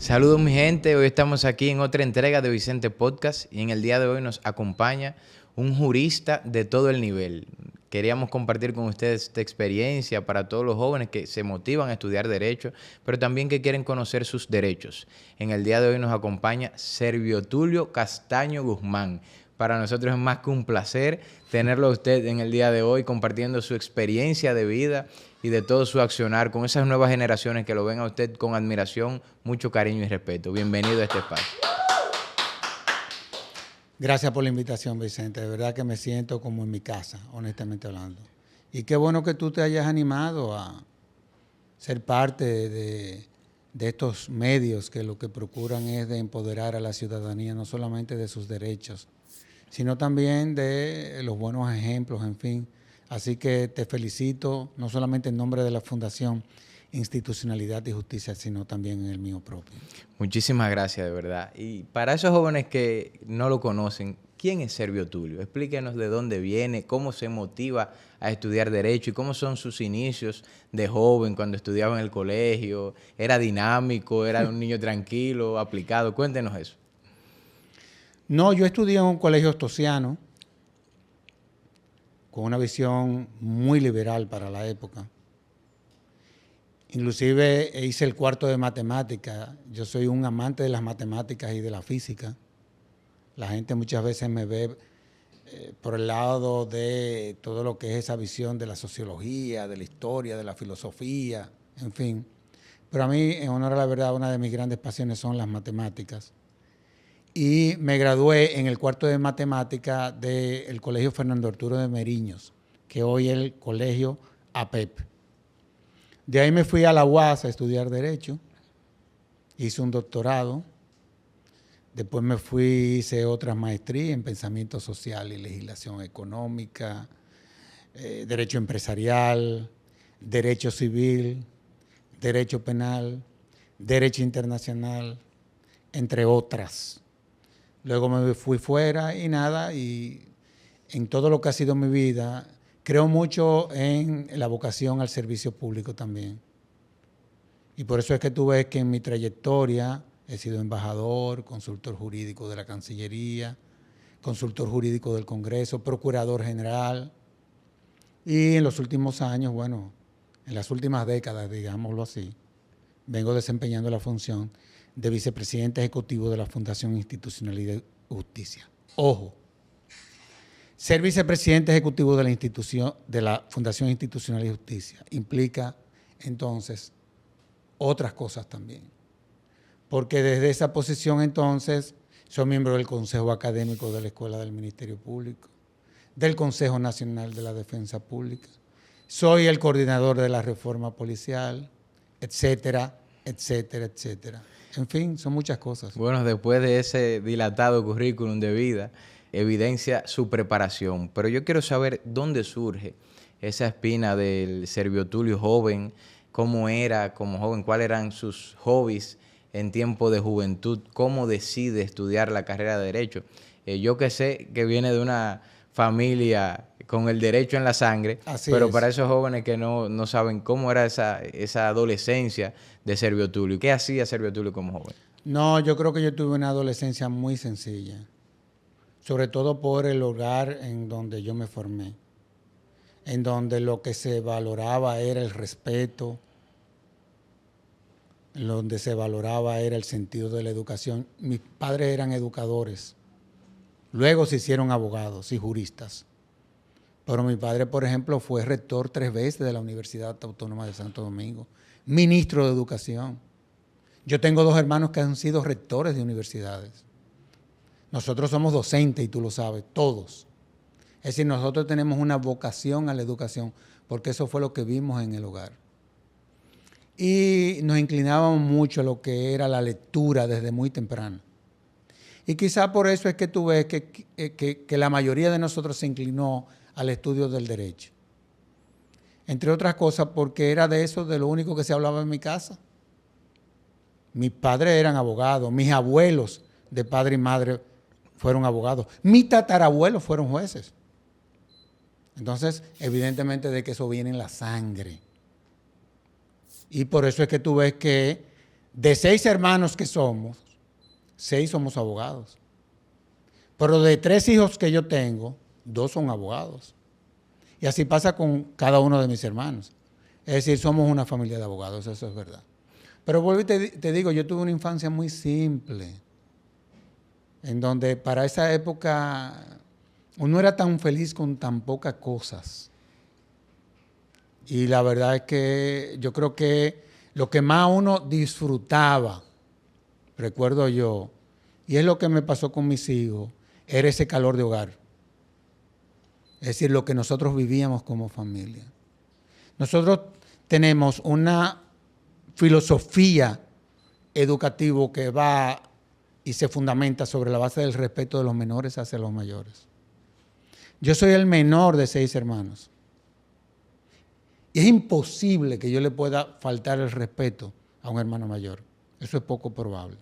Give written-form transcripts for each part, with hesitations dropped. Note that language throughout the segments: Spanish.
Saludos mi gente, hoy estamos aquí en otra entrega de Vicente Podcast y en el día de hoy nos acompaña un jurista de todo el nivel. Queríamos compartir con ustedes esta experiencia para todos los jóvenes que se motivan a estudiar Derecho, pero también que quieren conocer sus derechos. En el día de hoy nos acompaña Servio Tulio Castaño Guzmán. Para nosotros es más que un placer tenerlo a usted en el día de hoy compartiendo su experiencia de vida y de todo su accionar con esas nuevas generaciones que lo ven a usted con admiración, mucho cariño y respeto. Bienvenido a este espacio. Gracias por la invitación, Vicente. De verdad que me siento como en mi casa, honestamente hablando. Y qué bueno que tú te hayas animado a ser parte de estos medios que lo que procuran es de empoderar a la ciudadanía, no solamente de sus derechos, sino también de los buenos ejemplos, en fin. Así que te felicito, no solamente en nombre de la Fundación Institucionalidad y Justicia, sino también en el mío propio. Muchísimas gracias, de verdad. Y para esos jóvenes que no lo conocen, ¿quién es Servio Tulio? Explíquenos de dónde viene, cómo se motiva a estudiar Derecho y cómo son sus inicios de joven cuando estudiaba en el colegio. ¿Era dinámico? ¿Era un niño tranquilo, aplicado? Cuéntenos eso. No, yo estudié en un colegio ostosiano, con una visión muy liberal para la época. Inclusive hice el cuarto de matemática. Yo soy un amante de las matemáticas y de la física. La gente muchas veces me ve por el lado de todo lo que es esa visión de la sociología, de la historia, de la filosofía, en fin. Pero a mí, en honor a la verdad, una de mis grandes pasiones son las matemáticas. Y me gradué en el cuarto de matemática del Colegio Fernando Arturo de Meriños, que hoy es el Colegio APEP. De ahí me fui a la UAS a estudiar Derecho, hice un doctorado, después me fui, hice otras maestrías en Pensamiento Social y Legislación Económica, Derecho Empresarial, Derecho Civil, Derecho Penal, Derecho Internacional, entre otras. Luego me fui fuera y nada, y en todo lo que ha sido mi vida, creo mucho en la vocación al servicio público también. Y por eso es que tú ves que en mi trayectoria he sido embajador, consultor jurídico de la Cancillería, consultor jurídico del Congreso, procurador general. Y en los últimos años, bueno, en las últimas décadas, digámoslo así, vengo desempeñando la función de vicepresidente ejecutivo de la Fundación Institucionalidad y Justicia. Ojo, ser vicepresidente ejecutivo de la institución, de la Fundación Institucional y Justicia implica entonces otras cosas también. Porque desde esa posición entonces soy miembro del Consejo Académico de la Escuela del Ministerio Público, del Consejo Nacional de la Defensa Pública, soy el coordinador de la reforma policial, etcétera, etcétera, etcétera. En fin, son muchas cosas. Bueno, después de ese dilatado currículum de vida, evidencia su preparación. Pero yo quiero saber dónde surge esa espina del Servio Tulio joven, cómo era como joven, cuáles eran sus hobbies en tiempo de juventud, cómo decide estudiar la carrera de Derecho. Yo que sé que viene de una familia con el derecho en la sangre, Así pero es. para esos jóvenes que no saben cómo era esa adolescencia de Servio Tulio, ¿qué hacía Servio Tulio como joven? No, yo creo que yo tuve una adolescencia muy sencilla, sobre todo por el hogar en donde yo me formé, en donde lo que se valoraba era el respeto, en donde se valoraba era el sentido de la educación. Mis padres eran educadores, luego se hicieron abogados y juristas, pero mi padre, por ejemplo, fue rector 3 veces de la Universidad Autónoma de Santo Domingo, ministro de Educación. Yo tengo 2 hermanos que han sido rectores de universidades. Nosotros somos docentes y tú lo sabes, todos. Es decir, nosotros tenemos una vocación a la educación porque eso fue lo que vimos en el hogar. Y nos inclinábamos mucho a lo que era la lectura desde muy temprano. Y quizá por eso es que tú ves que la mayoría de nosotros se inclinó al estudio del derecho. Entre otras cosas porque era de eso de lo único que se hablaba en mi casa. Mis padres eran abogados, mis abuelos de padre y madre fueron abogados, mis tatarabuelos fueron jueces. Entonces, evidentemente de que eso viene en la sangre. Y por eso es que tú ves que De 6 hermanos que somos, 6 somos abogados. Pero de 3 hijos que yo tengo, 2 son abogados. Y así pasa con cada uno de mis hermanos. Es decir, somos una familia de abogados, eso es verdad. Pero vuelvo y te digo, yo tuve una infancia muy simple, en donde para esa época uno era tan feliz con tan pocas cosas. Y la verdad es que yo creo que lo que más uno disfrutaba, recuerdo yo, y es lo que me pasó con mis hijos, era ese calor de hogar. Es decir, lo que nosotros vivíamos como familia. Nosotros tenemos una filosofía educativa que va y se fundamenta sobre la base del respeto de los menores hacia los mayores. Yo soy el menor de 6 hermanos. Y es imposible que yo le pueda faltar el respeto a un hermano mayor. Eso es poco probable.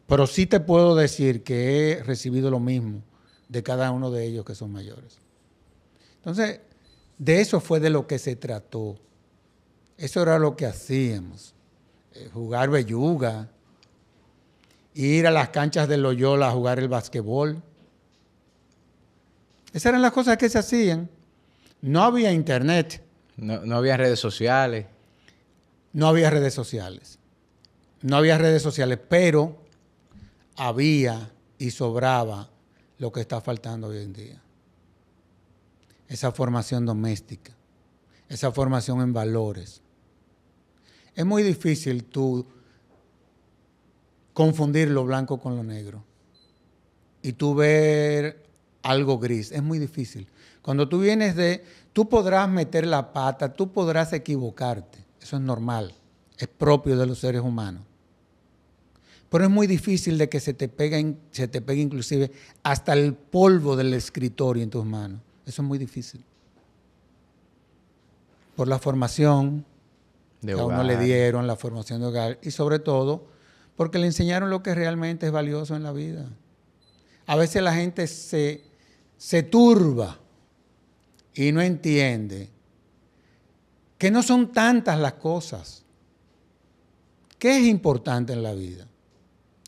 Pero sí te puedo decir que he recibido lo mismo de cada uno de ellos que son mayores. Entonces, de eso fue de lo que se trató. Eso era lo que hacíamos. Jugar belluga, ir a las canchas de Loyola a jugar el basquetbol. Esas eran las cosas que se hacían. No había internet. No había redes sociales. No había redes sociales. No había redes sociales, pero había y sobraba lo que está faltando hoy en día. Esa formación doméstica, esa formación en valores. Es muy difícil tú confundir lo blanco con lo negro y tú ver algo gris. Es muy difícil. Cuando tú vienes tú podrás meter la pata, tú podrás equivocarte. Eso es normal, es propio de los seres humanos. Pero es muy difícil de que se te pegue inclusive hasta el polvo del escritorio en tus manos. Eso es muy difícil. Por la formación que a uno le dieron, la formación de hogar, y sobre todo porque le enseñaron lo que realmente es valioso en la vida. A veces la gente se turba y no entiende que no son tantas las cosas. ¿Qué es importante en la vida?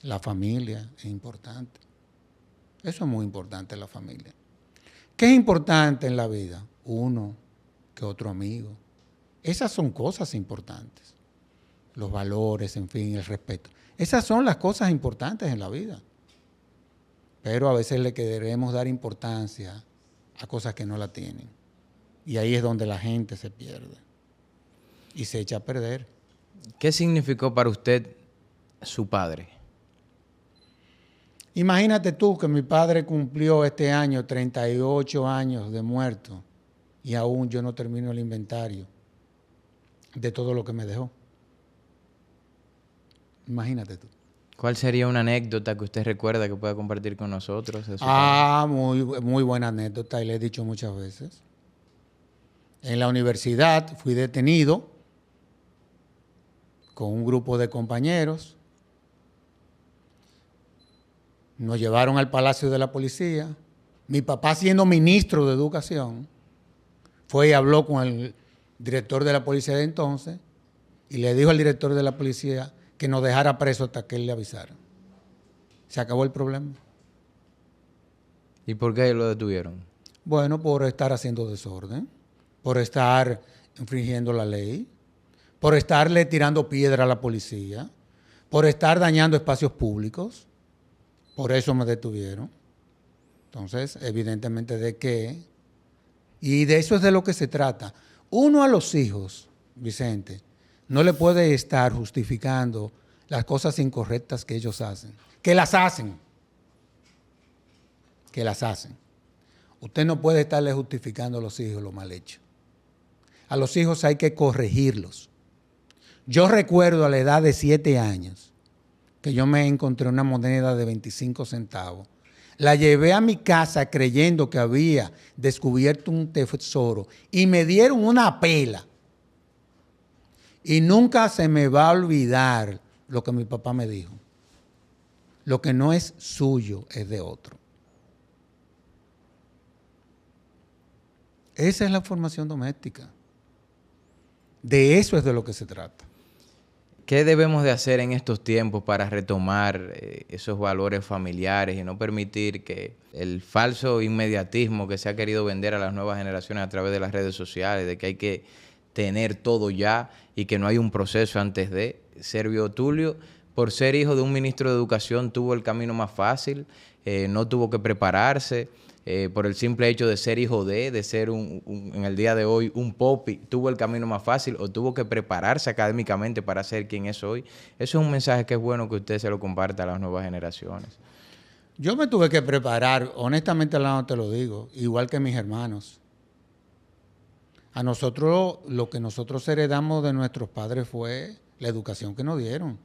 La familia es importante. Eso es muy importante, la familia. ¿Qué es importante en la vida? Uno que otro amigo. Esas son cosas importantes. Los valores, en fin, el respeto. Esas son las cosas importantes en la vida. Pero a veces le queremos dar importancia a cosas que no la tienen. Y ahí es donde la gente se pierde y se echa a perder. ¿Qué significó para usted su padre? Imagínate tú que mi padre cumplió este año 38 años de muerto y aún yo no termino el inventario de todo lo que me dejó. Imagínate tú. ¿Cuál sería una anécdota que usted recuerda que pueda compartir con nosotros? Muy buena anécdota y le he dicho muchas veces. En la universidad fui detenido con un grupo de compañeros. Nos llevaron al Palacio de la Policía. Mi papá, siendo ministro de Educación, fue y habló con el director de la policía de entonces y le dijo al director de la policía que nos dejara preso hasta que él le avisara. Se acabó el problema. ¿Y por qué lo detuvieron? Bueno, por estar haciendo desorden, por estar infringiendo la ley, por estarle tirando piedra a la policía, por estar dañando espacios públicos. Por eso me detuvieron. Entonces, evidentemente y de eso es de lo que se trata. Uno a los hijos, Vicente, no le puede estar justificando las cosas incorrectas que ellos hacen. Que las hacen. Usted no puede estarle justificando a los hijos lo mal hecho. A los hijos hay que corregirlos. Yo recuerdo a la edad de 7 años que yo me encontré una moneda de 25 centavos. La llevé a mi casa creyendo que había descubierto un tesoro y me dieron una pela. Y nunca se me va a olvidar lo que mi papá me dijo. Lo que no es suyo es de otro. Esa es la formación doméstica. De eso es de lo que se trata. ¿Qué debemos de hacer en estos tiempos para retomar esos valores familiares y no permitir que el falso inmediatismo que se ha querido vender a las nuevas generaciones a través de las redes sociales, de que hay que tener todo ya y que no hay un proceso antes de? Servio Tulio, por ser hijo de un ministro de Educación, tuvo el camino más fácil, no tuvo que prepararse. Por el simple hecho de ser hijo de ser en el día de hoy un popi, tuvo el camino más fácil o tuvo que prepararse académicamente para ser quien es hoy. Eso es un mensaje que es bueno que usted se lo comparta a las nuevas generaciones. Yo me tuve que preparar, honestamente hablando te lo digo, igual que mis hermanos. A nosotros, lo que nosotros heredamos de nuestros padres fue la educación que nos dieron.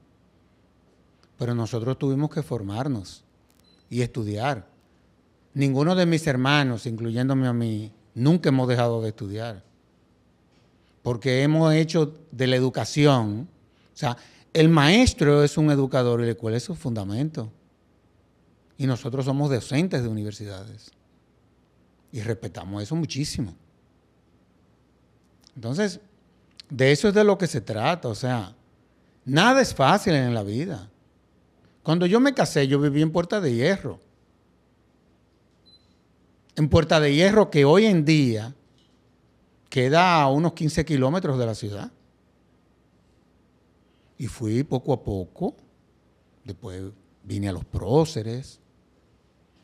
Pero nosotros tuvimos que formarnos y estudiar. Ninguno de mis hermanos, incluyéndome a mí, nunca hemos dejado de estudiar. Porque hemos hecho de la educación, o sea, el maestro es un educador y la escuela es su fundamento. Y nosotros somos docentes de universidades. Y respetamos eso muchísimo. Entonces, de eso es de lo que se trata. O sea, nada es fácil en la vida. Cuando yo me casé, yo viví en Puerta de Hierro. En Puerta de Hierro, que hoy en día queda a unos 15 kilómetros de la ciudad. Y fui poco a poco. Después vine a Los Próceres.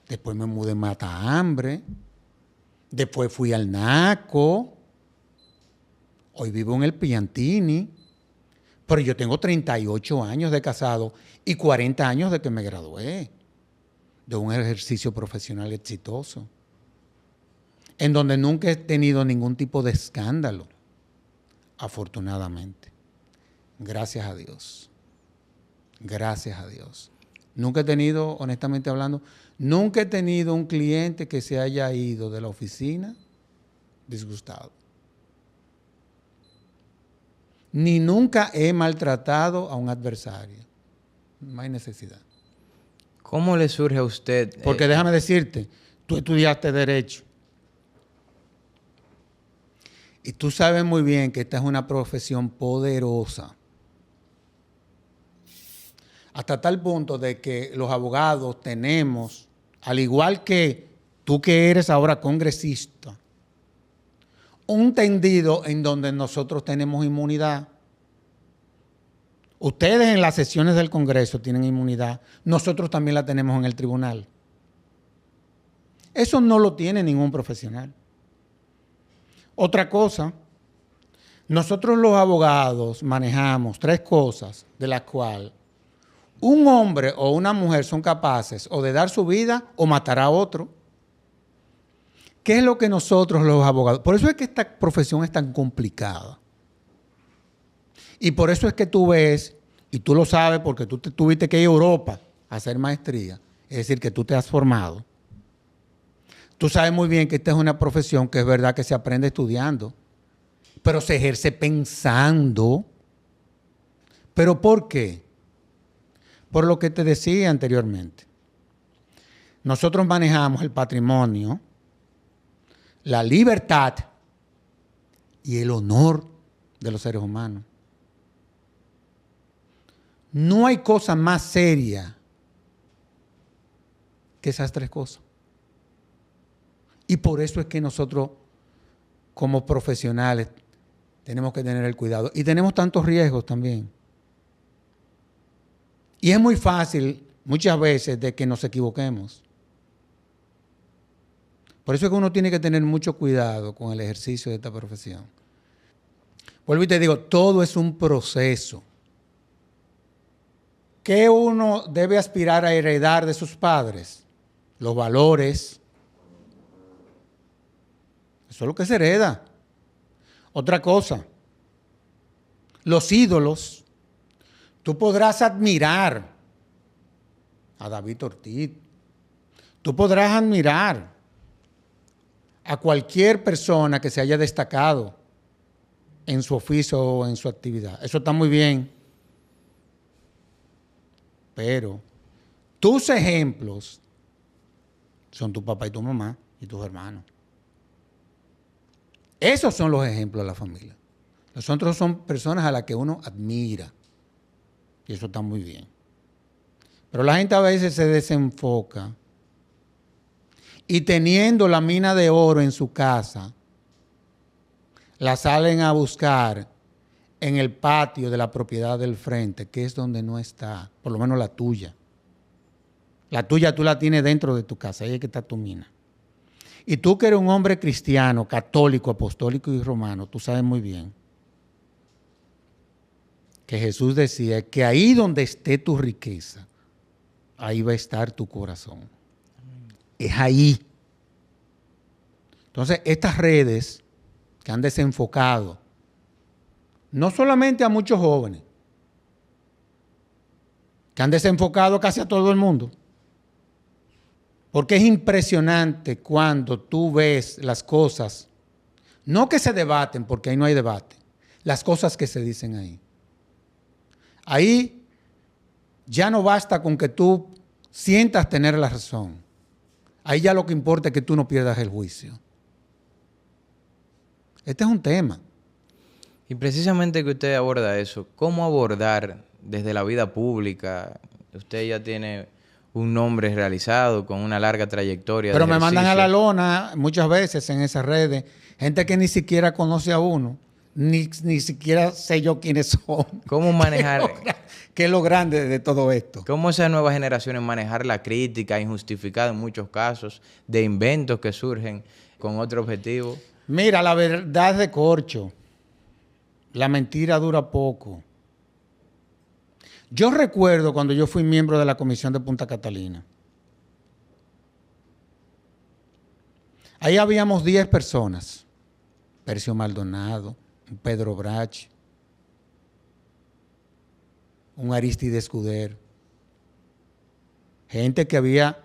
Después me mudé a Matahambre. Después fui al Naco. Hoy vivo en el Piantini. Pero yo tengo 38 años de casado y 40 años de que me gradué de un ejercicio profesional exitoso, en donde nunca he tenido ningún tipo de escándalo, afortunadamente. Gracias a Dios. Gracias a Dios. Nunca he tenido, honestamente hablando, nunca he tenido un cliente que se haya ido de la oficina disgustado. Ni nunca he maltratado a un adversario. No hay necesidad. ¿Cómo le surge a usted? Porque déjame decirte, tú estudiaste Derecho. Y tú sabes muy bien que esta es una profesión poderosa. Hasta tal punto de que los abogados tenemos, al igual que tú que eres ahora congresista, un tendido en donde nosotros tenemos inmunidad. Ustedes en las sesiones del Congreso tienen inmunidad. Nosotros también la tenemos en el tribunal. Eso no lo tiene ningún profesional. Otra cosa, nosotros los abogados manejamos 3 cosas de las cuales un hombre o una mujer son capaces o de dar su vida o matar a otro. ¿Qué es lo que nosotros los abogados? Por eso es que esta profesión es tan complicada. Y por eso es que tú ves, y tú lo sabes porque tú tuviste que ir a Europa a hacer maestría, es decir, que tú te has formado. Tú sabes muy bien que esta es una profesión que es verdad que se aprende estudiando, pero se ejerce pensando. ¿Pero por qué? Por lo que te decía anteriormente. Nosotros manejamos el patrimonio, la libertad y el honor de los seres humanos. No hay cosa más seria que esas 3 cosas. Y por eso es que nosotros, como profesionales, tenemos que tener el cuidado. Y tenemos tantos riesgos también. Y es muy fácil, muchas veces, de que nos equivoquemos. Por eso es que uno tiene que tener mucho cuidado con el ejercicio de esta profesión. Vuelvo y te digo, todo es un proceso. ¿Qué uno debe aspirar a heredar de sus padres? Los valores. Eso es lo que se hereda. Otra cosa, los ídolos. Tú podrás admirar a David Ortiz. Tú podrás admirar a cualquier persona que se haya destacado en su oficio o en su actividad. Eso está muy bien. Pero tus ejemplos son tu papá y tu mamá y tus hermanos. Esos son los ejemplos de la familia. Los otros son personas a las que uno admira. Y eso está muy bien. Pero la gente a veces se desenfoca y teniendo la mina de oro en su casa, la salen a buscar en el patio de la propiedad del frente, que es donde no está, por lo menos la tuya. La tuya tú la tienes dentro de tu casa, ahí es que está tu mina. Y tú que eres un hombre cristiano, católico, apostólico y romano, tú sabes muy bien que Jesús decía que ahí donde esté tu riqueza, ahí va a estar tu corazón. Es ahí. Entonces, estas redes que han desenfocado, no solamente a muchos jóvenes, que han desenfocado casi a todo el mundo, porque es impresionante cuando tú ves las cosas, no que se debaten, porque ahí no hay debate, las cosas que se dicen ahí. Ahí ya no basta con que tú sientas tener la razón. Ahí ya lo que importa es que tú no pierdas el juicio. Este es un tema. Y precisamente que usted aborda eso, ¿cómo abordar desde la vida pública? Usted ya tiene un nombre realizado con una larga trayectoria. Pero de me mandan a la ejercicio. lona muchas veces en esas redes, gente que ni siquiera conoce a uno, ni siquiera sé yo quiénes son. ¿Cómo manejar? ¿Qué es lo grande de todo esto? ¿Cómo esas nuevas generaciones manejar la crítica injustificada en muchos casos de inventos que surgen con otro objetivo? Mira, la verdad es de corcho. La mentira dura poco. Yo recuerdo cuando yo fui miembro de la Comisión de Punta Catalina. Ahí habíamos 10 personas. Percio Maldonado, un Pedro Brach, un Aristide Escuder. Gente que había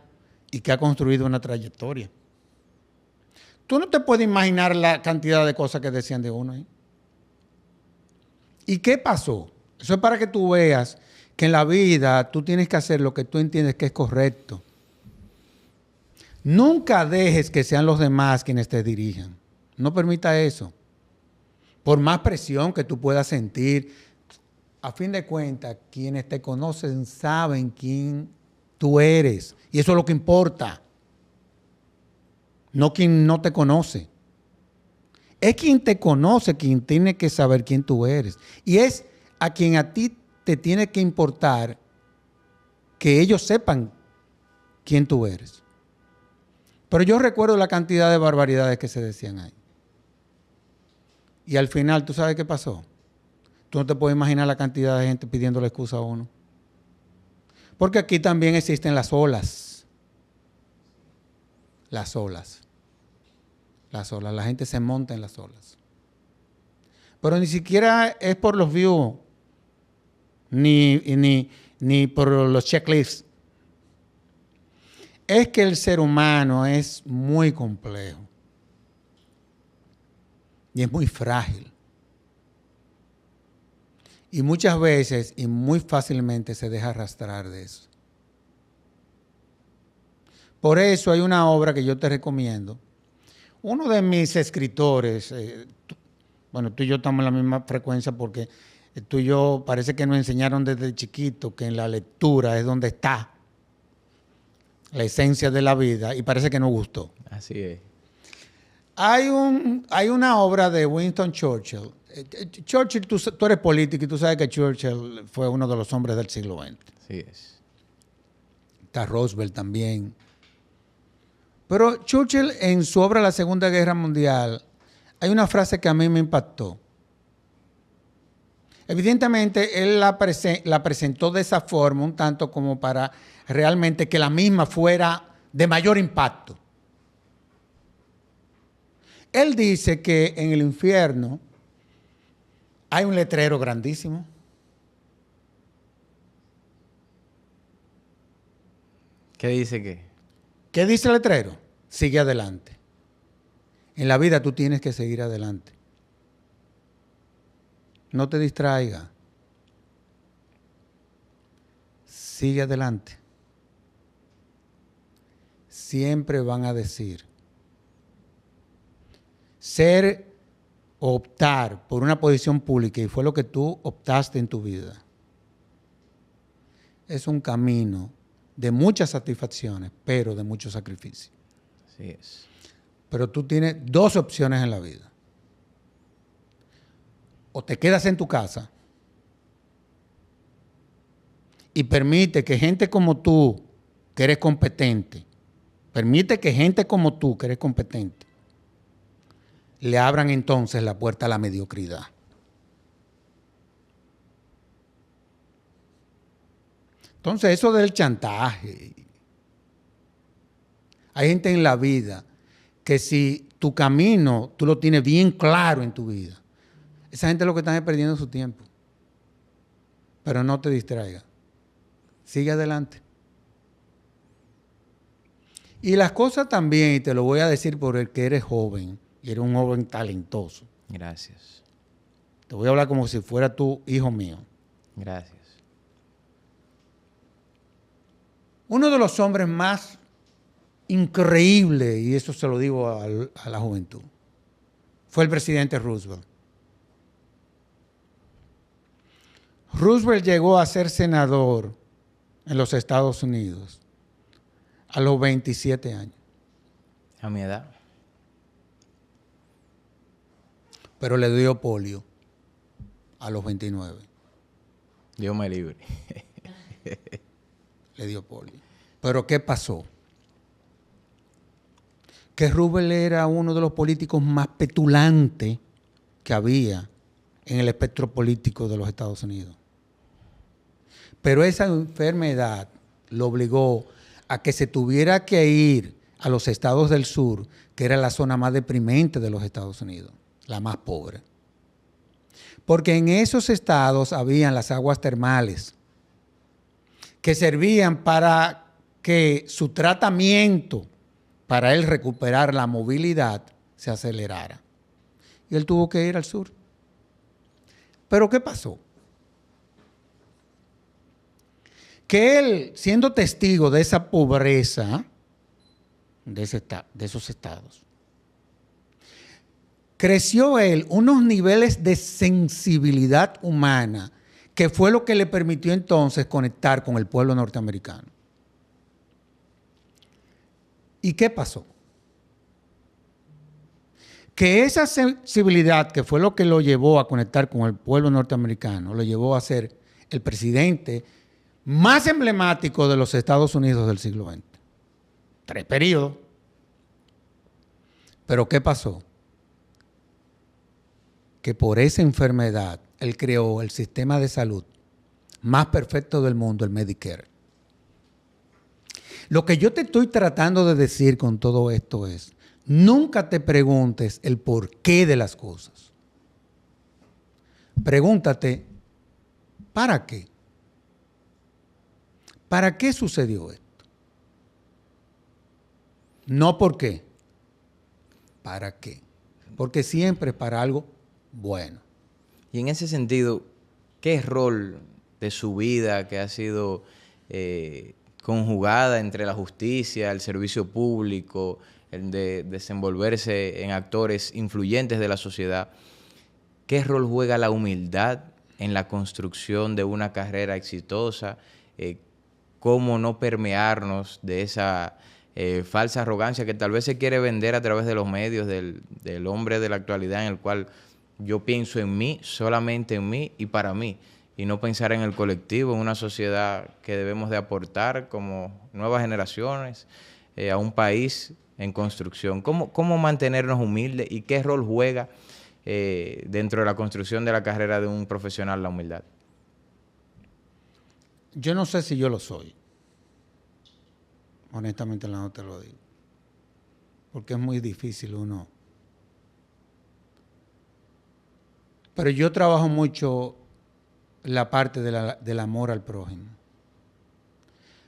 y que ha construido una trayectoria. Tú no te puedes imaginar la cantidad de cosas que decían de uno ahí. ¿Y qué pasó? Eso es para que tú veas que en la vida tú tienes que hacer lo que tú entiendes que es correcto. Nunca dejes que sean los demás quienes te dirijan. No permita eso. Por más presión que tú puedas sentir, a fin de cuentas, quienes te conocen saben quién tú eres. Y eso es lo que importa. No quien no te conoce. Es quien te conoce quien tiene que saber quién tú eres. Y es a quien a ti te tiene que importar que ellos sepan quién tú eres. Pero yo recuerdo la cantidad de barbaridades que se decían ahí. Y al final, ¿tú sabes qué pasó? Tú no te puedes imaginar la cantidad de gente pidiéndole excusa a uno. Porque aquí también existen las olas. Las olas. Las olas. La gente se monta en las olas. Pero ni siquiera es por los views, ni por los checklists. Es que el ser humano es muy complejo. Y es muy frágil. Y muchas veces y muy fácilmente se deja arrastrar de eso. Por eso hay una obra que yo te recomiendo. Uno de mis escritores, bueno, tú y yo estamos en la misma frecuencia porque tú y yo parece que nos enseñaron desde chiquito que en la lectura es donde está la esencia de la vida y parece que nos gustó. Así es. Hay una obra de Winston Churchill. Churchill, tú eres político y tú sabes que Churchill fue uno de los hombres del siglo XX. Así es. Está Roosevelt también. Pero Churchill, en su obra La Segunda Guerra Mundial, hay una frase que a mí me impactó. Evidentemente, él la presentó de esa forma, un tanto como para realmente que la misma fuera de mayor impacto. Él dice que en el infierno hay un letrero grandísimo. ¿Qué dice qué? ¿Qué dice el letrero? Sigue adelante. En la vida tú tienes que seguir adelante. No te distraigas. Sigue adelante. Siempre van a decir. Optar por una posición pública y fue lo que tú optaste en tu vida. es un camino de muchas satisfacciones, pero de mucho sacrificio. Así es. Pero tú tienes dos opciones en la vida. O te quedas en tu casa y permite que gente como tú, que eres competente, le abran entonces la puerta a la mediocridad. Entonces, eso del chantaje. Hay gente en la vida que si tu camino tú lo tienes bien claro en tu vida, esa gente lo que está es perdiendo su tiempo. Pero no te distraigas. Sigue adelante. Y las cosas también, y te lo voy a decir porque eres joven, y eres un joven talentoso. Gracias. Te voy a hablar como si fuera tu hijo mío. Gracias. Uno de los hombres más increíbles, y eso se lo digo a la juventud, fue el presidente Roosevelt. Roosevelt llegó a ser senador en los Estados Unidos a los 27 años. A mi edad. Pero le dio polio a los 29. Dios me libre. Le dio polio. Pero ¿qué pasó? Que Roosevelt era uno de los políticos más petulantes que había en el espectro político de los Estados Unidos. Pero esa enfermedad lo obligó a que se tuviera que ir a los estados del sur, que era la zona más deprimente de los Estados Unidos, la más pobre. Porque en esos estados habían las aguas termales que servían para que su tratamiento, para él recuperar la movilidad, se acelerara. Y él tuvo que ir al sur. ¿Pero qué pasó? Que él, siendo testigo de esa pobreza de esos estados, creció él unos niveles de sensibilidad humana que fue lo que le permitió entonces conectar con el pueblo norteamericano. ¿Y qué pasó? Que esa sensibilidad, que fue lo que lo llevó a conectar con el pueblo norteamericano, lo llevó a ser el presidente más emblemático de los Estados Unidos del siglo XX. 3 periodos. Pero ¿qué pasó? Que por esa enfermedad él creó el sistema de salud más perfecto del mundo, el Medicare. Lo que yo te estoy tratando de decir con todo esto es, nunca te preguntes el porqué de las cosas. Pregúntate, ¿para qué? ¿Para qué sucedió esto? No por qué. ¿Para qué? Porque siempre es para algo bueno. Y en ese sentido, ¿qué rol de su vida que ha sido conjugada entre la justicia, el servicio público, el de desenvolverse en actores influyentes de la sociedad, qué rol juega la humildad en la construcción de una carrera exitosa? ¿Cómo no permearnos de esa falsa arrogancia que tal vez se quiere vender a través de los medios del hombre de la actualidad, en el cual yo pienso en mí, solamente en mí y para mí, y no pensar en el colectivo, en una sociedad que debemos de aportar como nuevas generaciones a un país en construcción? ¿Cómo mantenernos humildes y qué rol juega dentro de la construcción de la carrera de un profesional la humildad? Yo no sé si yo lo soy. Honestamente no te lo digo. Porque es muy difícil uno. Pero yo trabajo mucho la parte del amor al prójimo.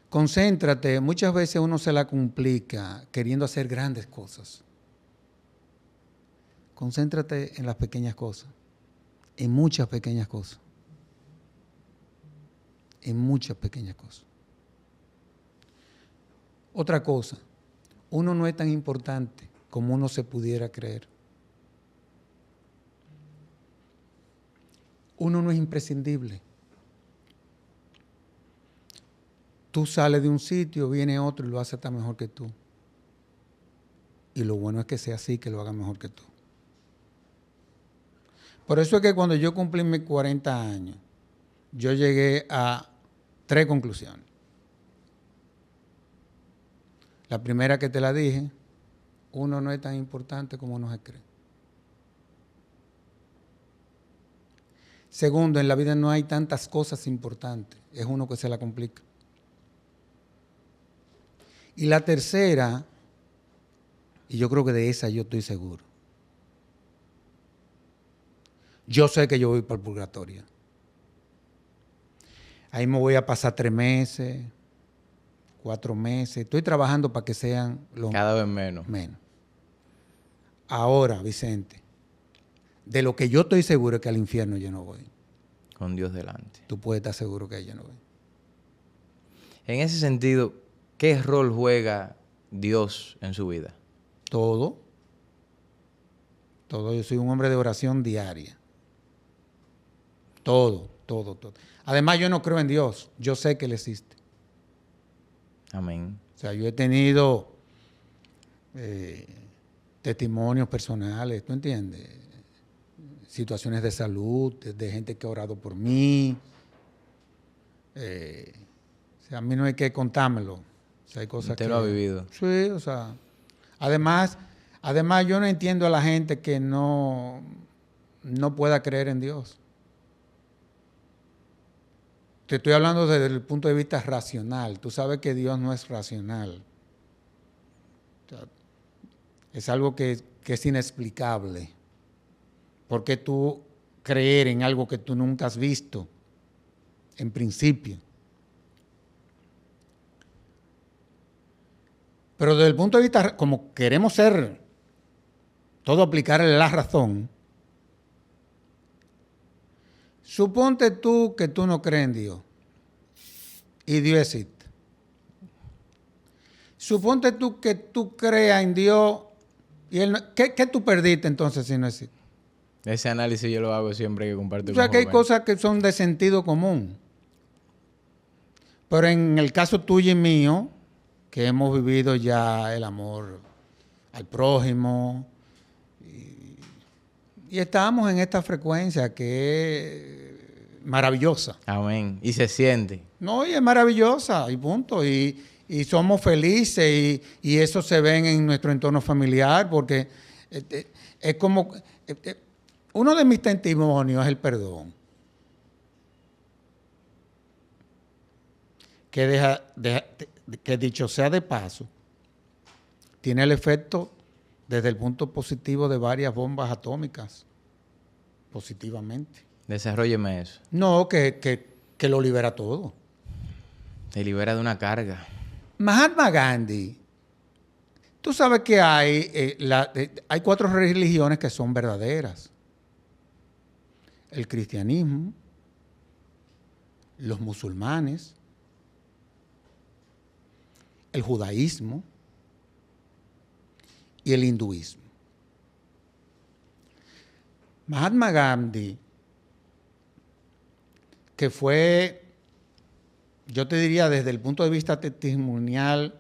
Concéntrate, muchas veces uno se la complica queriendo hacer grandes cosas. Concéntrate en las pequeñas cosas, en muchas pequeñas cosas. En muchas pequeñas cosas. Otra cosa, uno no es tan importante como uno se pudiera creer. Uno no es imprescindible. tú sales de un sitio, viene otro y lo hace hasta mejor que tú. Y lo bueno es que sea así, que lo haga mejor que tú. Por eso es que cuando yo cumplí mis 40 años, yo llegué a 3 conclusiones. La primera que te la dije, uno no es tan importante como uno se cree. Segundo, en la vida no hay tantas cosas importantes, es uno que se la complica. Y la tercera, y yo creo que de esa yo estoy seguro, yo sé que yo voy para el purgatorio. Ahí me voy a pasar 3 meses, 4 meses. Estoy trabajando para que sean cada vez menos. Ahora, Vicente, de lo que yo estoy seguro es que al infierno yo no voy. Con Dios delante. Tú puedes estar seguro que yo no voy. En ese sentido, ¿qué rol juega Dios en su vida? Todo. Yo soy un hombre de oración diaria. Todo. Además, yo no creo en Dios. Yo sé que Él existe. Amén. O sea, yo he tenido testimonios personales, ¿tú entiendes? Situaciones de salud, de gente que ha orado por mí. O sea, a mí no hay que contármelo. O sea, hay cosas Usted que... lo ha vivido. Sí, o sea... Además, yo no entiendo a la gente que no pueda creer en Dios. Te estoy hablando desde el punto de vista racional. Tú sabes que Dios no es racional. O sea, es algo que es inexplicable. ¿Por qué tú creer en algo que tú nunca has visto? En principio. Pero desde el punto de vista, como queremos ser, todo aplicarle la razón, suponte tú que tú no crees en Dios y Dios existe. Suponte tú que tú creas en Dios y Él no, ¿qué tú perdiste entonces si no existe? Ese análisis yo lo hago siempre que comparto O sea, con que hay jóvenes. cosas que son de sentido común. Pero en el caso tuyo y mío, que hemos vivido ya el amor al prójimo, y estamos en esta frecuencia que es maravillosa. Amén. Y se siente. No, y es maravillosa, y punto. Y somos felices, y eso se ve en nuestro entorno familiar, porque es como... uno de mis testimonios es el perdón. Que dicho sea de paso, tiene el efecto desde el punto positivo de varias bombas atómicas, positivamente. Desarrólleme eso. No, que lo libera todo. Te libera de una carga. Mahatma Gandhi, tú sabes que hay 4 religiones que son verdaderas. El cristianismo, los musulmanes, el judaísmo y el hinduismo. Mahatma Gandhi, que fue, yo te diría desde el punto de vista testimonial,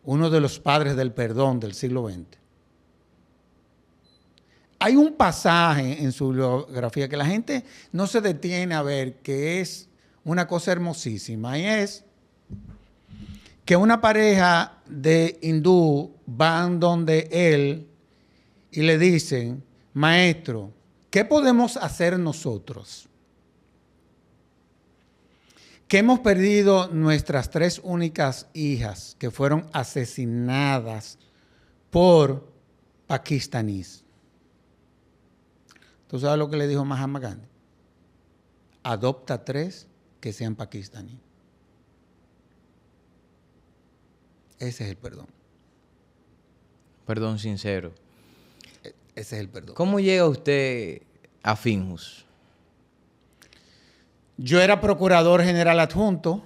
uno de los padres del perdón del siglo XX. Hay un pasaje en su biografía que la gente no se detiene a ver, que es una cosa hermosísima, y es que una pareja de hindú van donde él y le dicen: maestro, ¿qué podemos hacer nosotros? Que hemos perdido nuestras 3 únicas hijas que fueron asesinadas por pakistaníes. ¿Tú sabes lo que le dijo Mahatma Gandhi? Adopta 3 que sean pakistaníes. Ese es el perdón. Perdón sincero. Ese es el perdón. ¿Cómo llega usted a Finjus? Yo era procurador general adjunto.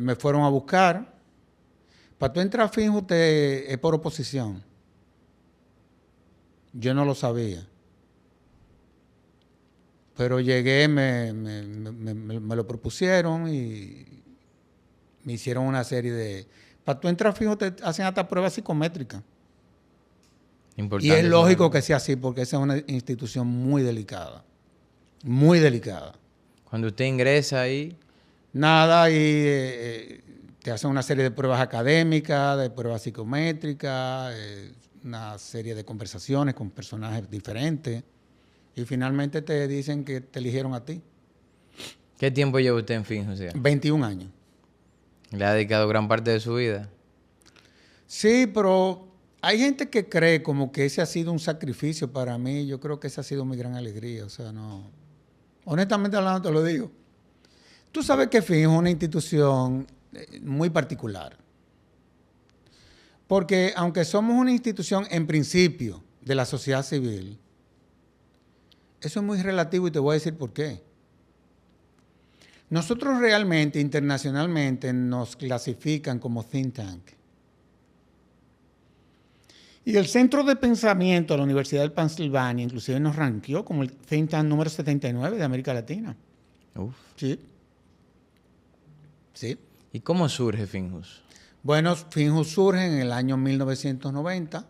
Me fueron a buscar. Para tú entrar a Finjus es por oposición. Yo no lo sabía. Pero llegué, me lo propusieron y me hicieron una serie de... Para tú entrar fijo te hacen hasta pruebas psicométricas. Importante Y es lógico saberlo. que sea así porque esa es una institución muy delicada. Muy delicada. Cuando usted ingresa ahí, Nada, y te hacen una serie de pruebas académicas, de pruebas psicométricas, una serie de conversaciones con personajes diferentes. Y finalmente te dicen que te eligieron a ti. ¿qué tiempo lleva usted en Finjo? O sea, 21 años. ¿le ha dedicado gran parte de su vida? Sí, pero hay gente que cree como que ese ha sido un sacrificio para mí. Yo creo que esa ha sido mi gran alegría. O sea, no. Honestamente hablando, te lo digo. Tú sabes que FIN es una institución muy particular. Porque aunque somos una institución en principio de la sociedad civil, eso es muy relativo y te voy a decir por qué. Nosotros realmente, internacionalmente, nos clasifican como think tank. Y el Centro de Pensamiento de la Universidad de Pensilvania inclusive nos ranqueó como el think tank número 79 de América Latina. Uf. Sí. Sí. ¿Y cómo surge Finjus? Bueno, Finjus surge en el año 1990,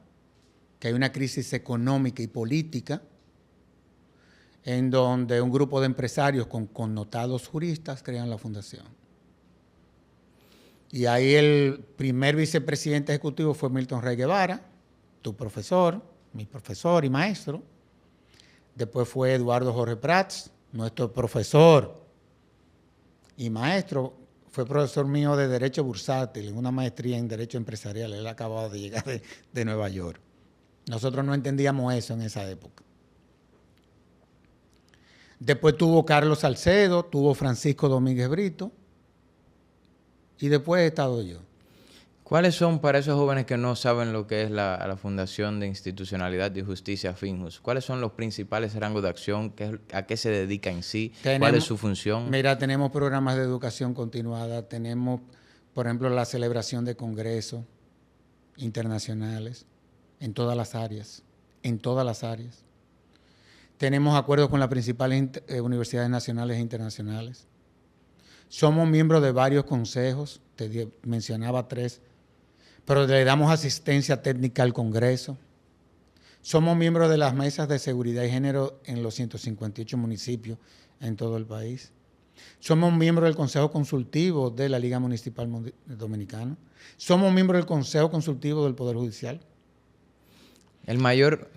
que hay una crisis económica y política, en donde un grupo de empresarios con connotados juristas crean la fundación. Y ahí el primer vicepresidente ejecutivo fue Milton Rey Guevara, tu profesor, mi profesor y maestro. Después fue Eduardo Jorge Prats, nuestro profesor y maestro. Fue profesor mío de Derecho Bursátil, en una maestría en Derecho Empresarial. Él acababa de llegar de Nueva York. Nosotros no entendíamos eso en esa época. Después tuvo Carlos Salcedo, tuvo Francisco Domínguez Brito y después he estado yo. ¿Cuáles son para esos jóvenes que no saben lo que es la Fundación de Institucionalidad y Justicia Finjus? ¿Cuáles son los principales rangos de acción? ¿A qué se dedica en sí? ¿Cuál es su función? Mira, tenemos programas de educación continuada, tenemos, por ejemplo, la celebración de congresos internacionales en todas las áreas, Tenemos acuerdos con las principales universidades nacionales e internacionales. Somos miembros de varios consejos, te mencionaba 3, pero le damos asistencia técnica al Congreso. Somos miembros de las mesas de seguridad y género en los 158 municipios en todo el país. Somos miembros del Consejo Consultivo de la Liga Municipal Dominicana. Somos miembros del Consejo Consultivo del Poder Judicial. El mayor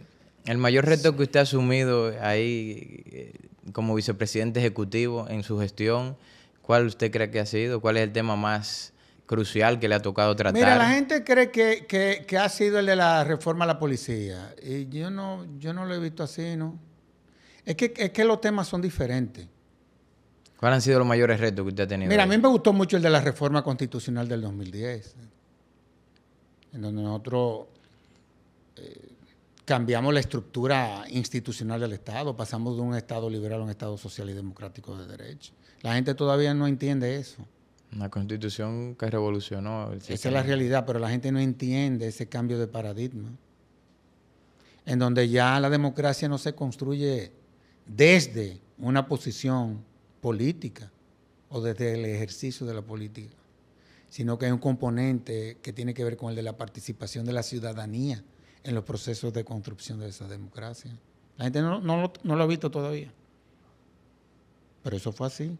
reto que usted ha asumido ahí como vicepresidente ejecutivo en su gestión, ¿cuál usted cree que ha sido? ¿Cuál es el tema más crucial que le ha tocado tratar? Mira, la gente cree que ha sido el de la reforma a la policía. Y yo no lo he visto así, ¿no? Es que los temas son diferentes. ¿Cuáles han sido los mayores retos que usted ha tenido? Mira, a ahí? mí me gustó mucho el de la reforma constitucional del 2010, en donde nosotros cambiamos la estructura institucional del Estado, pasamos de un Estado liberal a un Estado social y democrático de derecho. La gente todavía no entiende eso. Una constitución que revolucionó el sistema. Esa es la realidad, pero la gente no entiende ese cambio de paradigma, en donde ya la democracia no se construye desde una posición política o desde el ejercicio de la política, sino que hay un componente que tiene que ver con el de la participación de la ciudadanía en los procesos de construcción de esa democracia. La gente no lo ha visto todavía, pero eso fue así.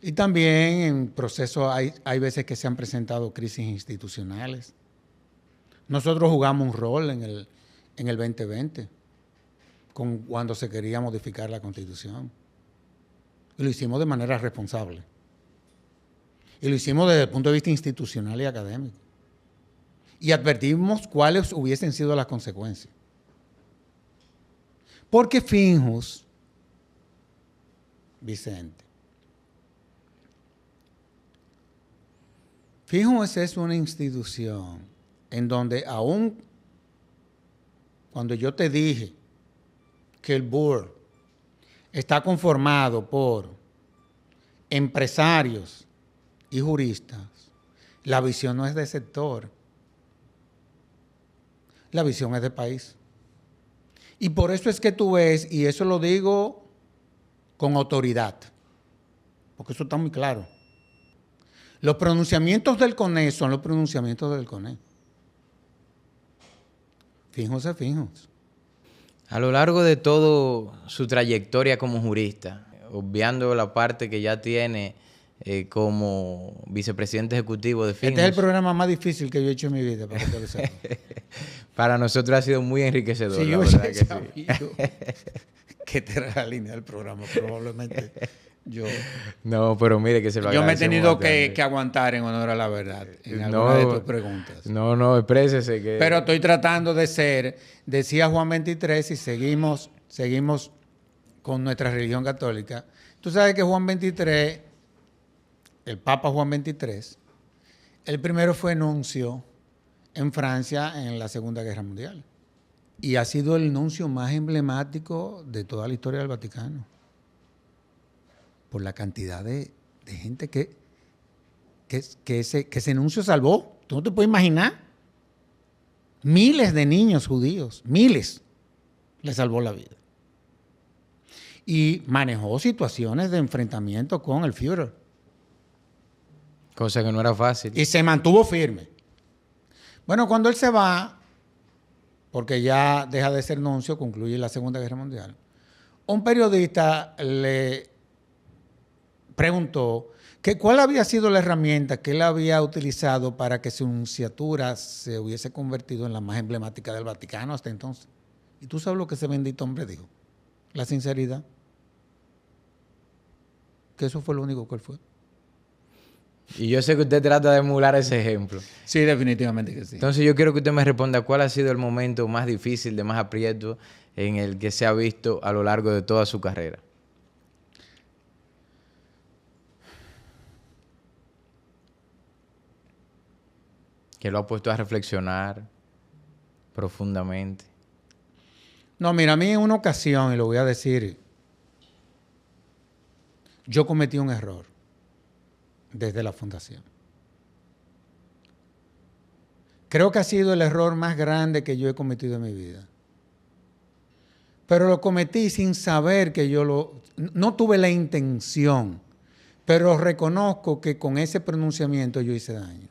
Y también en procesos hay veces que se han presentado crisis institucionales. Nosotros jugamos un rol en el 2020, cuando se quería modificar la Constitución. Y lo hicimos de manera responsable. Y lo hicimos desde el punto de vista institucional y académico. Y advertimos cuáles hubiesen sido las consecuencias. Porque Finjus, Vicente, Finjus es una institución en donde aún cuando yo te dije que el board está conformado por empresarios y juristas, la visión no es de sector, la visión es de país. Y por eso es que tú ves, y eso lo digo con autoridad, porque eso está muy claro. Los pronunciamientos del CONE son los pronunciamientos del CONE. Fijos. A lo largo de toda su trayectoria como jurista, obviando la parte que ya tiene como vicepresidente ejecutivo de Fijos. Este es el programa más difícil que yo he hecho en mi vida, para que lo sepas. Para nosotros ha sido muy enriquecedor, Sí, la yo verdad hubiese que sí. sabido que esta era la línea del programa, probablemente yo... No, pero mire que se lo Yo me he agradecemos tenido bastante. que aguantar en honor a la verdad en alguna de tus preguntas. No, exprésese que... Pero estoy tratando de ser, decía Juan 23, y seguimos con nuestra religión católica. Tú sabes que Juan 23, el Papa Juan 23, el primero fue nuncio en Francia en la Segunda Guerra Mundial. Y ha sido el nuncio más emblemático de toda la historia del Vaticano. Por la cantidad de gente que ese nuncio salvó. Tú no te puedes imaginar. Miles de niños judíos, miles, le salvó la vida. Y manejó situaciones de enfrentamiento con el Führer. Cosa que no era fácil. Y se mantuvo firme. Bueno, cuando él se va, porque ya deja de ser nuncio, concluye la Segunda Guerra Mundial, un periodista le preguntó que cuál había sido la herramienta que él había utilizado para que su nunciatura se hubiese convertido en la más emblemática del Vaticano hasta entonces. ¿Y tú sabes lo que ese bendito hombre dijo? La sinceridad. Que eso fue lo único que él fue. Y yo sé que usted trata de emular ese ejemplo. Sí, definitivamente que sí. Entonces yo quiero que usted me responda cuál ha sido el momento más difícil, de más aprieto, en el que se ha visto a lo largo de toda su carrera. Que lo ha puesto a reflexionar profundamente. No, mira, a mí en una ocasión, y lo voy a decir, yo cometí un error desde la fundación. Creo que ha sido el error más grande que yo he cometido en mi vida. Pero lo cometí sin saber que no tuve la intención, pero reconozco que con ese pronunciamiento yo hice daño.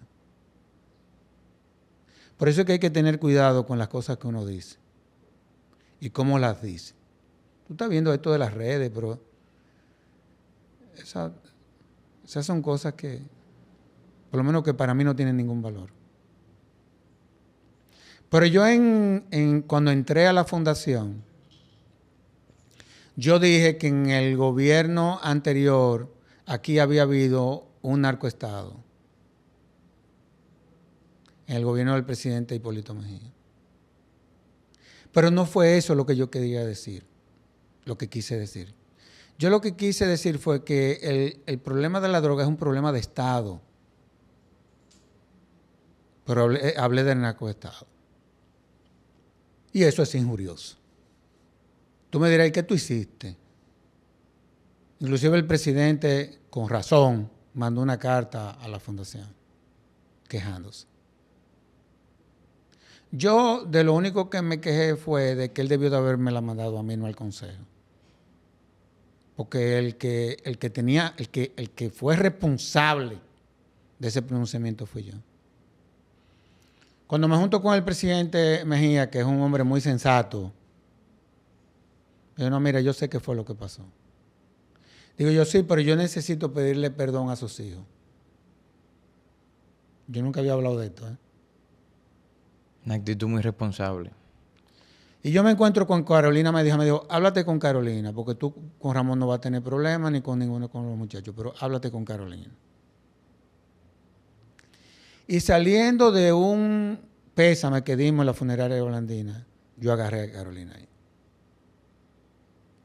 Por eso es que hay que tener cuidado con las cosas que uno dice y cómo las dice. Tú estás viendo esto de las redes, pero esas son cosas que, por lo menos que para mí no tienen ningún valor. Pero yo cuando entré a la fundación, yo dije que en el gobierno anterior aquí había habido un narcoestado. En el gobierno del presidente Hipólito Mejía. Pero no fue eso lo que yo quería decir, lo que quise decir. Yo lo que quise decir fue que el problema de la droga es un problema de Estado. Pero hablé del narcoestado. Y eso es injurioso. Tú me dirás, ¿y qué tú hiciste? Inclusive el presidente, con razón, mandó una carta a la fundación quejándose. Yo de lo único que me quejé fue de que él debió de haberme la mandado a mí, no al consejo. Porque el que fue responsable de ese pronunciamiento fui yo. Cuando me junto con el presidente Mejía, que es un hombre muy sensato, yo no, mira, yo sé qué fue lo que pasó. Digo yo, sí, pero yo necesito pedirle perdón a sus hijos. Yo nunca había hablado de esto, ¿eh? Una actitud muy responsable. Y yo me encuentro con Carolina, me dijo, háblate con Carolina, porque tú con Ramón no vas a tener problemas, ni con ninguno con los muchachos, pero háblate con Carolina. Y saliendo de un pésame que dimos en la funeraria de Holandina, yo agarré a Carolina ahí.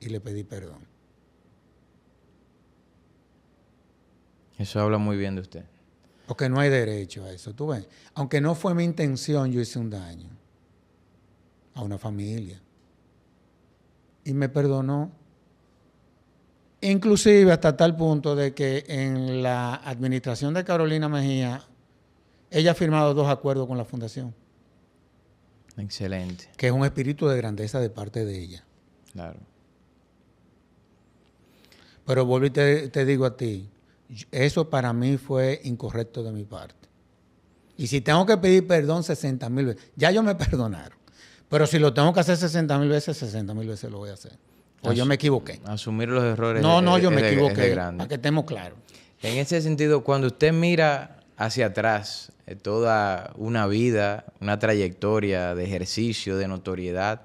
Y le pedí perdón. Eso habla muy bien de usted. Porque no hay derecho a eso, tú ves. Aunque no fue mi intención, yo hice un daño a una familia. Y me perdonó. Inclusive hasta tal punto de que en la administración de Carolina Mejía, ella ha firmado 2 acuerdos con la fundación. Excelente. Que es un espíritu de grandeza de parte de ella. Claro. Pero vuelvo y te digo a ti, Eso para mí fue incorrecto de mi parte. Y si tengo que pedir perdón 60,000 veces, ya ellos me perdonaron. Pero si lo tengo que hacer 60,000 veces, 60,000 veces lo voy a hacer. O yo me equivoqué. Asumir los errores. No, yo me equivoqué. Para que estemos claros. En ese sentido, cuando usted mira hacia atrás toda una vida, una trayectoria de ejercicio, de notoriedad,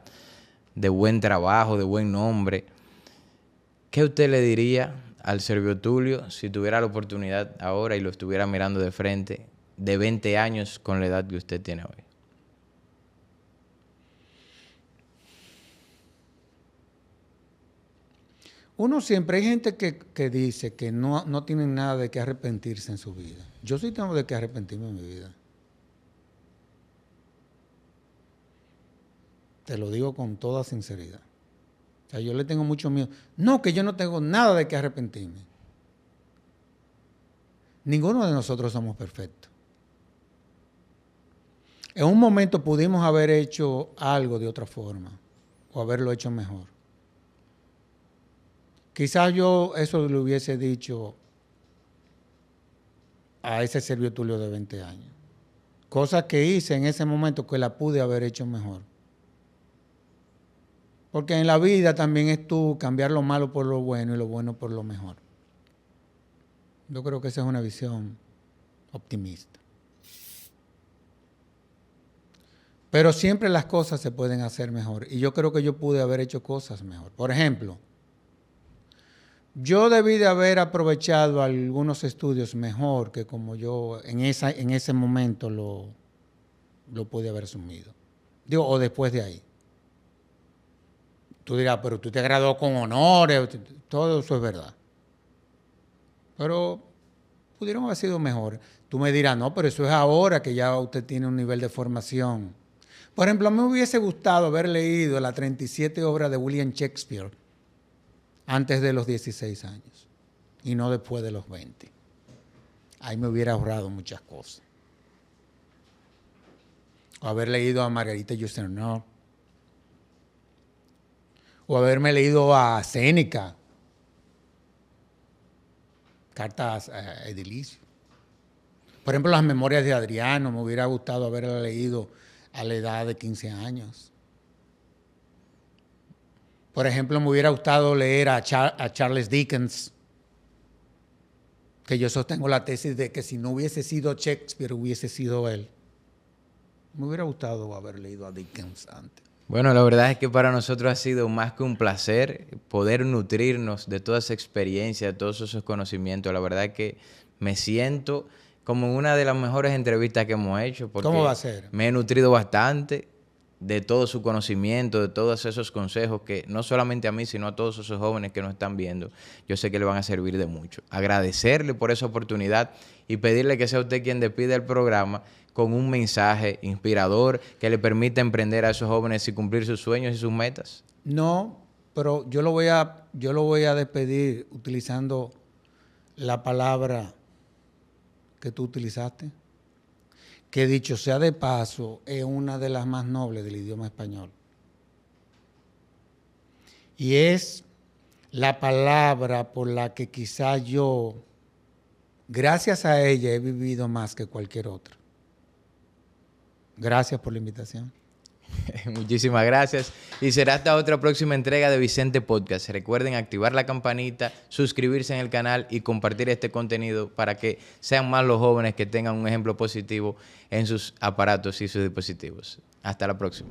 de buen trabajo, de buen nombre, ¿qué usted le diría al Servio Tulio si tuviera la oportunidad ahora y lo estuviera mirando de frente, de 20 años con la edad que usted tiene hoy? Uno siempre, hay gente que dice que no tienen nada de qué arrepentirse en su vida. Yo sí tengo de qué arrepentirme en mi vida. Te lo digo con toda sinceridad. O sea, yo le tengo mucho miedo. No, que yo no tengo nada de qué arrepentirme. Ninguno de nosotros somos perfectos. En un momento pudimos haber hecho algo de otra forma o haberlo hecho mejor. Quizás yo eso le hubiese dicho a ese Servio Tulio de 20 años. Cosas que hice en ese momento que la pude haber hecho mejor. Porque en la vida también es tú cambiar lo malo por lo bueno y lo bueno por lo mejor. Yo creo que esa es una visión optimista. Pero siempre las cosas se pueden hacer mejor. Y yo creo que yo pude haber hecho cosas mejor. Por ejemplo, yo debí de haber aprovechado algunos estudios mejor que como yo en ese momento lo pude haber asumido. Digo, o después de ahí. Tú dirás, pero tú te graduó con honores, todo eso es verdad. Pero pudieron haber sido mejores. Tú me dirás, no, pero eso es ahora que ya usted tiene un nivel de formación. Por ejemplo, a mí me hubiese gustado haber leído las 37 obras de William Shakespeare antes de los 16 años y no después de los 20. Ahí me hubiera ahorrado muchas cosas. O haber leído a Margarita Yourcenar. O haberme leído a Séneca. Cartas a Edilicio. Por ejemplo, las memorias de Adriano. Me hubiera gustado haberla leído a la edad de 15 años. Por ejemplo, me hubiera gustado leer a Charles Dickens, que yo sostengo la tesis de que si no hubiese sido Shakespeare, hubiese sido él. Me hubiera gustado haber leído a Dickens antes. Bueno, la verdad es que para nosotros ha sido más que un placer poder nutrirnos de toda esa experiencia, de todos esos conocimientos. La verdad es que me siento como en una de las mejores entrevistas que hemos hecho. Porque ¿cómo va a ser? Me he nutrido bastante de todo su conocimiento, de todos esos consejos que no solamente a mí, sino a todos esos jóvenes que nos están viendo, yo sé que le van a servir de mucho. Agradecerle por esa oportunidad y pedirle que sea usted quien despida el programa con un mensaje inspirador que le permita emprender a esos jóvenes y cumplir sus sueños y sus metas. No, pero yo lo voy a despedir utilizando la palabra que tú utilizaste, que dicho sea de paso, es una de las más nobles del idioma español. Y es la palabra por la que quizás yo, gracias a ella, he vivido más que cualquier otra. Gracias por la invitación. Muchísimas gracias. Y será hasta otra próxima entrega de Vicente Podcast. Recuerden activar la campanita, suscribirse en el canal y compartir este contenido para que sean más los jóvenes que tengan un ejemplo positivo en sus aparatos y sus dispositivos. Hasta la próxima.